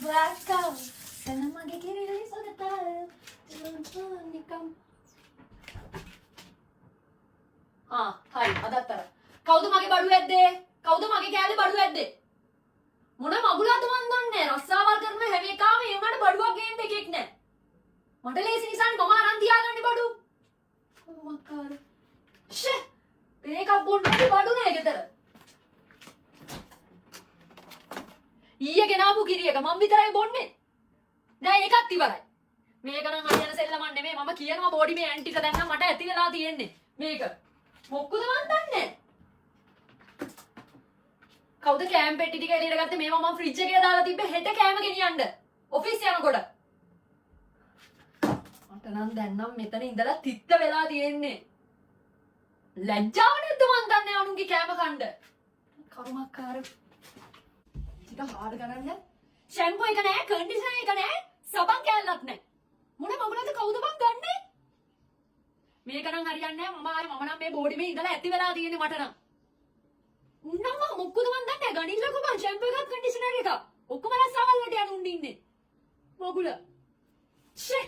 black cow. Sanamage kirili sogatara. Nikam. හරි අදත්තර. කවුද මගේ බඩු ඇද්දේ? කවුද මගේ කෑල්ලේ බඩු ඇද්දේ? මොන මගුලද මන් දන්නේ රස්සාවල් කරන හැම එකාම ඒ උනාට බඩුවක් ගේන්න එකෙක් නැහැ. මට ලේසි නිසානේ මම අරන් තියාගන්නේ බඩු. මක්කාර. ෂේ. මේක බොන්නේ බඩු නෑ ගෙදර. ඊයේ ගෙනාපු කිරි එක මම විතරයි බොන්නේ. දැන් ඒකත් ඉවරයි. මේක නම් හරියන සෙල්ලමක් නෙමෙයි මම කියනවා බෝඩි මේ ඇන්ටිට දැන් නම් මට ඇති වෙලා තියෙන්නේ. මේක. මොක්කුද මන් දන්නේ. කවුද කෑම් පෙට්ටි ටික එළියට ගත්තේ මේවා මම ෆ්‍රිජ් එකේ දාලා තිබ්බේ හෙට කෑම ගෙනියන්න ඔෆිස් යනකොට මට නම් දැන් නම් මෙතන ඉඳලා තිත්ත වෙලා තියෙන්නේ ලැජ්ජාව නැද්ද මන් දන්නේ අනුන්ගේ කෑම කන්න කරුමක්කාර ටික හාඩ ගන්න ෂැම්පූ එක නෑ කන්ඩිෂනර් එක නෑ සබන් කෑල්ලක් නෑ මොන මගුලද කවුද මං ගන්නේ මේක නම් හරියන්නේ නෑ මම නම් මේ බෝඩි මේ ඉඳලා ඇති වෙලා තියෙන්නේ මට නම් උන්නම මොකද මන් දන්නේ ගණිල්ලකෝ මං ෂැම්පූ එකක් කන්ඩිෂනර් එකක් ඔක්කොම රස්සාවල් වලට යන්න උන්නේ ඉන්නේ මොගුල ෂේ